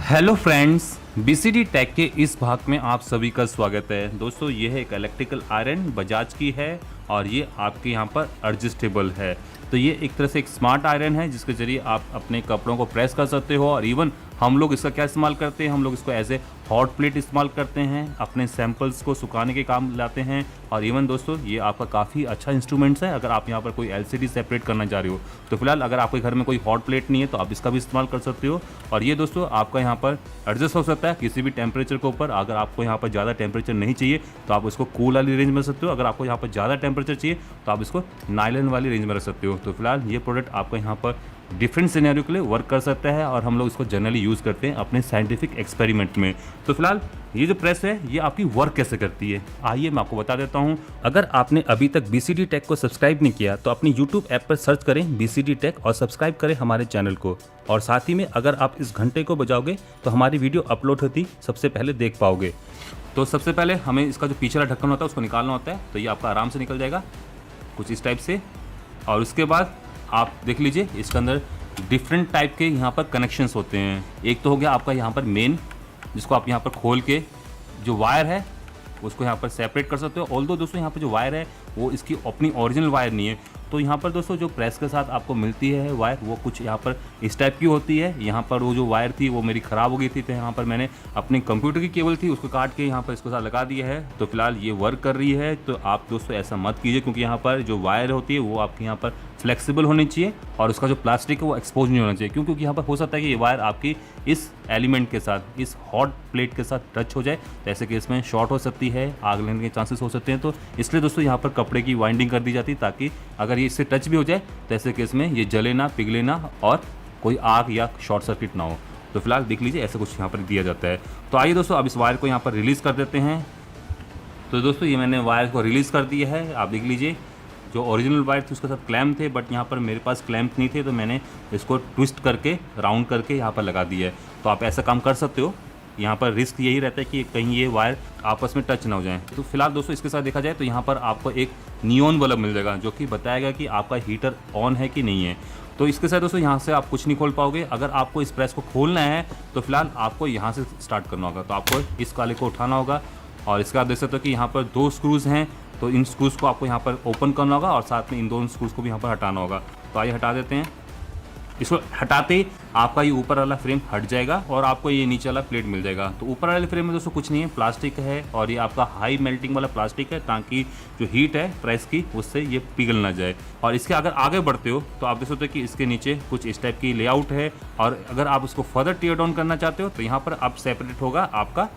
Hello friends, BCD take के इस भाग में आप सभी का स्वागत है। दोस्तों, ये है एक इलेक्ट्रिकल आयरन, बजाज की है और ये आपके यहाँ पर एडजस्टेबल है। तो ये एक तरह से एक स्मार्ट आयरन है जिसके ज़रिए आप अपने कपड़ों को प्रेस कर सकते हो। और इवन हम लोग इसका क्या इस्तेमाल करते हैं, हम लोग इसको एज ए हॉट प्लेट इस्तेमाल करते हैं, अपने सैंपल्स को सुखाने के काम लाते हैं। और इवन दोस्तों, ये आपका काफ़ी अच्छा इंस्ट्रूमेंट्स है अगर आप यहाँ पर कोई एलसीडी सेपरेट करना चाह रहे हो। तो फिलहाल अगर आपके घर में कोई हॉट प्लेट नहीं है तो आप इसका भी इस्तेमाल कर सकते हो। और ये दोस्तों आपका यहाँ पर एडजस्ट हो सकता है किसी भी टेम्परेचर के ऊपर। अगर आपको यहाँ पर ज़्यादा टेम्परेचर नहीं चाहिए तो आप इसको कूल वाली रेंज में रख सकते हो। अगर आपको यहाँ पर ज़्यादा टेम्परेचर चाहिए तो आप इसको नायलन वाली रेंज में रख सकते हो। तो फिलहाल ये प्रोडक्ट आपको यहाँ पर डिफरेंट सिनेरियो के लिए वर्क कर सकता है और हम लोग इसको जनरली यूज़ करते हैं अपने साइंटिफिक एक्सपेरिमेंट में। तो फिलहाल ये जो प्रेस है ये आपकी वर्क कैसे करती है, आइए मैं आपको बता देता हूँ। अगर आपने अभी तक बीसीडी टेक को सब्सक्राइब नहीं किया तो अपनी यूट्यूब ऐप पर सर्च करें बीसीडी टेक और सब्सक्राइब करें हमारे चैनल को। और साथ ही में अगर आप इस घंटे को बजाओगे तो हमारी वीडियो अपलोड होती सबसे पहले देख पाओगे। तो सबसे पहले हमें इसका जो पीछे वाला ढक्कन होता है उसको निकालना होता है। तो ये आपका आराम से निकल जाएगा कुछ इस टाइप से। और उसके बाद आप देख लीजिए इसके अंदर डिफरेंट टाइप के यहाँ पर कनेक्शंस होते हैं। एक तो हो गया आपका यहाँ पर मेन, जिसको आप यहाँ पर खोल के जो वायर है उसको यहाँ पर सेपरेट कर सकते हो। ऑल्दो दोस्तों यहाँ पर जो वायर है वो इसकी अपनी ओरिजिनल वायर नहीं है। तो यहाँ पर दोस्तों जो प्रेस के साथ आपको मिलती है वायर वो कुछ यहाँ पर इस टाइप की होती है। यहाँ पर वो जो वायर थी वो मेरी ख़राब हो गई थी तो यहाँ पर मैंने अपने कंप्यूटर की केबल थी उसको काट के यहाँ पर इसको साथ लगा दिया है। तो फिलहाल ये वर्क कर रही है। तो आप दोस्तों ऐसा मत कीजिए क्योंकि यहाँ पर जो वायर होती है वो आपके यहाँ पर फ्लेक्सिबल होनी चाहिए और उसका जो प्लास्टिक है वो एक्सपोज नहीं होना चाहिए। क्योंकि यहाँ पर हो सकता है कि ये वायर आपकी इस एलिमेंट के साथ, इस हॉट प्लेट के साथ टच हो जाए तो ऐसे केस में शॉर्ट हो सकती है, आग लगने के चांसेस हो सकते हैं। तो इसलिए दोस्तों यहाँ पर कपड़े की वाइंडिंग कर दी जाती है ताकि अगर ये इससे टच भी हो जाए तो ऐसे केस में ये जले ना, पिघले ना और कोई आग या शॉर्ट सर्किट ना हो। तो फिलहाल देख लीजिए ऐसा कुछ यहाँ पर दिया जाता है। तो आइए दोस्तों अब इस वायर को यहाँ पर रिलीज़ कर देते हैं। तो दोस्तों ये मैंने वायर को रिलीज़ कर दिया है। आप देख लीजिए जो ओरिजिनल वायर थी उसके साथ क्लैम्प थे, बट यहाँ पर मेरे पास क्लैम्प नहीं थे तो मैंने इसको ट्विस्ट करके राउंड करके यहाँ पर लगा दिया है। तो आप ऐसा काम कर सकते हो। यहाँ पर रिस्क यही रहता है कि कहीं ये वायर आपस में टच ना हो जाए। तो फिलहाल दोस्तों इसके साथ देखा जाए तो यहाँ पर आपको एक नियॉन बल्ब मिल जाएगा जो कि बताएगा कि आपका हीटर ऑन है कि नहीं है। तो इसके साथ दोस्तों यहाँ से आप कुछ नहीं खोल पाओगे। अगर आपको इस प्रेस को खोलना है तो फिलहाल आपको यहाँ से स्टार्ट करना होगा। तो आपको इस काले को उठाना होगा और इसका आप देख सकते हो कि यहाँ पर 2 स्क्रूज़ हैं। तो इन स्क्रूज़ को आपको यहाँ पर ओपन करना होगा और साथ में इन 2 स्क्रूज़ को भी यहाँ पर हटाना होगा। तो आइए हटा देते हैं। इसको हटाते ही आपका ये ऊपर वाला फ्रेम हट जाएगा और आपको ये नीचे वाला प्लेट मिल जाएगा। तो ऊपर वाले फ्रेम में दोस्तों कुछ नहीं है, प्लास्टिक है और ये आपका हाई मेल्टिंग वाला प्लास्टिक है ताकि जो हीट है प्रेस की उससे ये पिघल ना जाए। और इसके अगर आगे बढ़ते हो तो आप देख सकते हो कि इसके नीचे कुछ इस टाइप की लेआउट है। और अगर आप उसको फर्दर टीयर डाउन करना चाहते हो तो यहाँ पर अब सेपरेट होगा आपका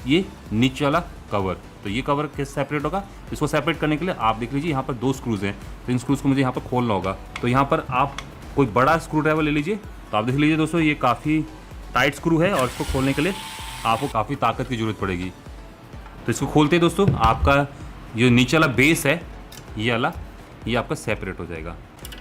ये नीचे वाला कवर। तो ये कवर कैसे सेपरेट होगा, इसको सेपरेट करने के लिए आप देख लीजिए यहाँ पर 2 स्क्रूज़ हैं। तो इन स्क्रूज़ को मुझे यहाँ पर खोलना होगा। तो यहाँ पर आप कोई बड़ा स्क्रू ड्राइवर ले लीजिए। तो आप देख लीजिए दोस्तों ये काफ़ी टाइट स्क्रू है और इसको खोलने के लिए आपको काफ़ी ताकत की ज़रूरत पड़ेगी। तो इसको खोलते ही दोस्तों आपका जो नीचे वाला बेस है ये वाला ये आपका सेपरेट हो जाएगा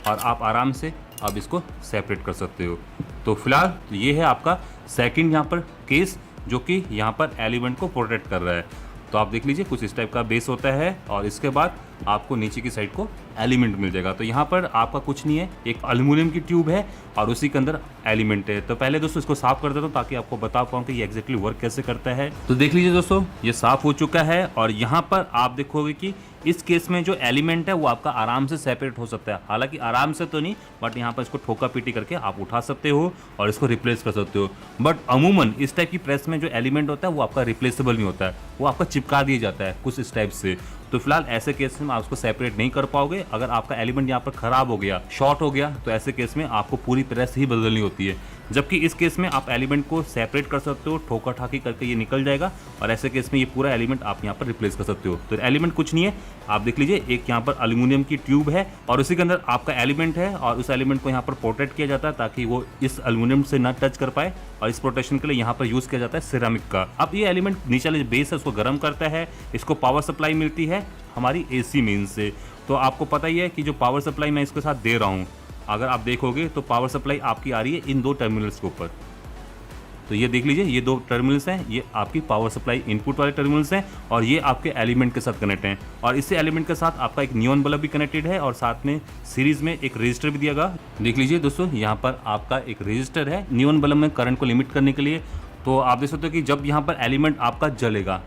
और आप आराम से अब इसको सेपरेट कर सकते हो। तो फिलहाल ये है आपका सेकंड यहाँ पर केस जो कि यहाँ पर एलिमेंट को प्रोटेक्ट कर रहा है। तो आप देख लीजिए कुछ इस टाइप का बेस होता है और इसके बाद आपको नीचे की साइड को एलिमेंट मिल जाएगा। तो यहाँ पर आपका कुछ नहीं है, एक एल्युमिनियम की ट्यूब है और उसी के अंदर एलिमेंट है। तो पहले दोस्तों इसको साफ कर देता हूँ ताकि आपको बता पाऊँ कि ये एग्जैक्टली वर्क कैसे करता है। तो देख लीजिए दोस्तों ये साफ हो चुका है और यहाँ पर आप देखोगे कि इस केस में जो एलिमेंट है वो आपका आराम से सेपरेट हो सकता है। हालांकि आराम से तो नहीं, बट यहाँ पर इसको ठोका पीटी करके आप उठा सकते हो और इसको रिप्लेस कर सकते हो। बट अमूमन इस टाइप की प्रेस में जो एलिमेंट होता है वो आपका रिप्लेसेबल नहीं होता है, वो आपका चिपका दिया जाता है कुछ इस टाइप से। तो फिलहाल ऐसे केस में आप उसको सेपरेट नहीं कर पाओगे। अगर आपका एलिमेंट यहाँ पर खराब हो गया, शॉर्ट हो गया, तो ऐसे केस में आपको पूरी प्रेस ही बदलनी होती है। जबकि इस केस में आप एलिमेंट को सेपरेट कर सकते हो, ठोका ठाकी करके ये निकल जाएगा और ऐसे केस में ये पूरा एलिमेंट आप यहाँ पर रिप्लेस कर सकते हो। तो एलिमेंट कुछ नहीं है, आप देख लीजिए एक यहाँ पर एल्युमिनियम की ट्यूब है और उसी के अंदर आपका एलिमेंट है और उस एलिमेंट को यहाँ पर प्रोटेक्ट किया जाता है ताकि वो इस एल्युमिनियम से ना टच कर पाए। और इस प्रोटेक्शन के लिए यहाँ पर यूज़ किया जाता है सिरेमिक का। अब ये एलिमेंट नीचे वाले बेस है उसको गर्म करता है, इसको पावर सप्लाई मिलती है हमारी AC मेन से। तो आपको पता ही है कि जो पावर सप्लाई मैं इसके साथ दे रहा हूँ, अगर आप देखोगे तो पावर सप्लाई आपकी आ रही है इन 2 टर्मिनल्स के ऊपर। तो ये देख लीजिए, ये 2 टर्मिनल्स हैं, ये आपकी पावर सप्लाई इनपुट वाले टर्मिनल्स हैं और ये आपके एलिमेंट के साथ कनेक्ट हैं। और इससे एलिमेंट के साथ आपका एक नियॉन बल्ब भी कनेक्टेड है और साथ में सीरीज में एक रजिस्टर भी दिया गया। देख लीजिए दोस्तों, यहाँ पर आपका एक रजिस्टर है नियॉन बल्ब में करंट को लिमिट करने के लिए। तो आप देख सकते हो कि जब यहाँ पर एलिमेंट आपका जलेगा,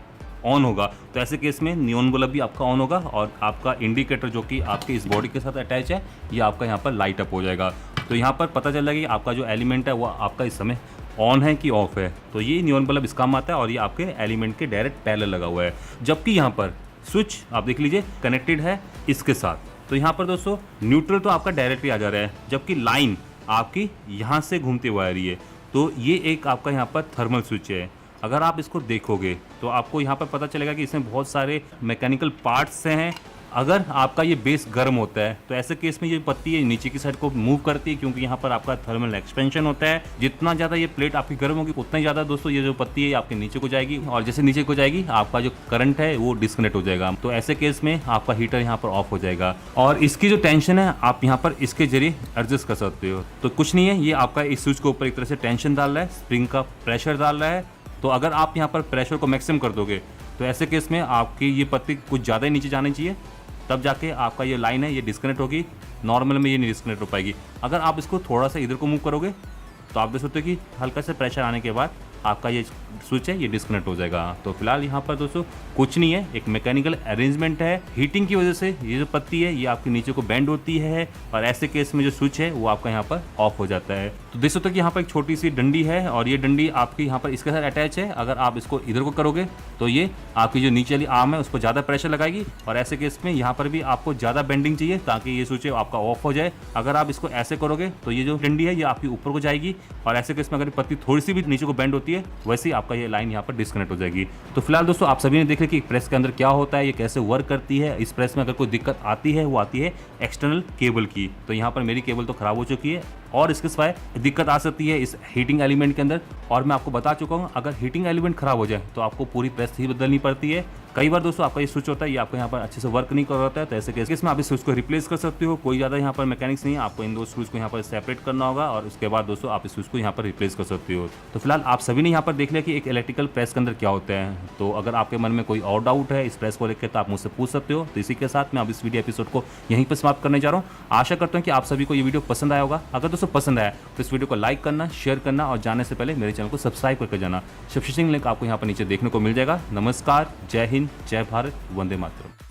ऑन होगा, तो ऐसे केस में नियॉन बल्ब भी आपका ऑन होगा और आपका इंडिकेटर जो कि आपके इस बॉडी के साथ अटैच है, ये आपका यहाँ पर लाइट अप हो जाएगा। तो यहाँ पर पता चल जाएगा कि आपका जो एलिमेंट है वो आपका इस समय ऑन है कि ऑफ है। तो ये नियॉन बल्ब इस काम आता है और ये आपके एलिमेंट के डायरेक्ट पैरेलल लगा हुआ है। जबकि यहाँ पर स्विच आप देख लीजिए कनेक्टेड है इसके साथ। तो यहाँ पर दोस्तों न्यूट्रल तो आपका डायरेक्टली आ जा रहा है, जबकि लाइन आपकी यहाँ से घूमते हुए आ रही है। तो ये एक आपका यहाँ पर थर्मल स्विच है। अगर आप इसको देखोगे तो आपको यहाँ पर पता चलेगा कि इसमें बहुत सारे मैकेनिकल पार्ट्स हैं। अगर आपका ये बेस गर्म होता है तो ऐसे केस में ये पत्ती है नीचे की साइड को मूव करती है, क्योंकि यहाँ पर आपका थर्मल एक्सपेंशन होता है। जितना ज़्यादा ये प्लेट आपकी गर्म होगी उतना ही ज़्यादा दोस्तों ये जो पत्ती है आपके नीचे को जाएगी, और जैसे नीचे को जाएगी आपका जो करंट है वो डिस्कनेक्ट हो जाएगा। तो ऐसे केस में आपका हीटर यहाँ पर ऑफ हो जाएगा और इसकी जो टेंशन है आप यहाँ पर इसके जरिए एडजस्ट कर सकते हो। तो कुछ नहीं है, ये आपका इस स्विच के ऊपर एक तरह से टेंशन डाल रहा है, स्प्रिंग का प्रेशर डाल रहा है। तो अगर आप यहाँ पर प्रेशर को मैक्सिमम कर दोगे तो ऐसे केस में आपकी ये पत्ती कुछ ज़्यादा ही नीचे जानी चाहिए, तब जाके आपका ये लाइन है ये डिस्कनेक्ट होगी। नॉर्मल में ये नहीं डिस्कनेक्ट हो पाएगी। अगर आप इसको थोड़ा सा इधर को मूव करोगे तो आप देख सकते हो कि हल्का से प्रेशर आने के बाद आपका ये स्विच है ये डिस्कनेक्ट हो जाएगा। तो फिलहाल यहाँ पर दोस्तों कुछ नहीं है, एक मैकेनिकल अरेंजमेंट है। हीटिंग की वजह से ये जो पत्ती है ये आपके नीचे को बेंड होती है और ऐसे केस में जो स्विच है वो आपका यहाँ पर ऑफ हो जाता है। तो देख सकते हो कि यहाँ पर एक छोटी सी डंडी है और ये डंडी आपकी यहाँ पर इसके साथ अटैच है। अगर आप इसको इधर को करोगे तो ये आपकी जो नीचे वाली आर्म है उस पर ज़्यादा प्रेशर लगाएगी और ऐसे केस में यहाँ पर भी आपको ज़्यादा बेंडिंग चाहिए ताकि ये स्विच है आपका ऑफ हो जाए। अगर आप इसको ऐसे करोगे तो ये जो डंडी है ये आपकी ऊपर को जाएगी और ऐसे केस में अगर पत्ती थोड़ी सी भी नीचे को बेंड होती है वैसे ही आपका ये लाइन यहाँ पर डिस्कनेक्ट हो जाएगी। तो फिलहाल दोस्तों आप सभी ने देखा कि प्रेस के अंदर क्या होता है, ये कैसे वर्क करती है। इस प्रेस में अगर कोई दिक्कत आती है वो आती है एक्सटर्नल केबल की। तो यहाँ पर मेरी केबल तो खराब हो चुकी है और इसके सिवाय दिक्कत आ सकती है इस हीटिंग एलिमेंट के अंदर। और मैं आपको बता चुका हूँ अगर हीटिंग एलिमेंट खराब हो जाए तो आपको पूरी प्रेस ही बदलनी पड़ती है। कई बार दोस्तों आपका ये स्विच होता है ये आपको यहाँ पर अच्छे से वर्क नहीं कर रहा होता है, तो ऐसे केस में आप इस स्विच को रिप्लेस कर सकते हो। कोई ज़्यादा यहाँ पर मैकेनिक्स नहीं है, आपको इन दो स्विच को यहाँ पर सेपरेट करना होगा और उसके बाद दोस्तों आप इस स्विच को यहाँ पर रिप्लेस कर सकते हो। तो फिलहाल आप सभी ने यहाँ पर देख लिया कि एक इलेक्ट्रिकल प्रेस के अंदर क्या होता है। तो अगर आपके मन में कोई और डाउट है इस प्रेस को लेकर तो आप मुझसे पूछ सकते हो। तो इसी के साथ मैं अब इस वीडियो एपिसोड को यहीं पर समाप्त करने जा रहा हूँ। आशा करता हूँ कि आप सभी को ये वीडियो पसंद आया होगा। अगर दोस्तों पसंद आया तो इस वीडियो को लाइक करना, शेयर करना और जाने से पहले मेरे चैनल को सब्सक्राइब करके जाना। सब्सक्रिप्शन लिंक आपको यहाँ पर नीचे देखने को मिल जाएगा। नमस्कार, जय हिंद, जय भारत, वंदे मातरम।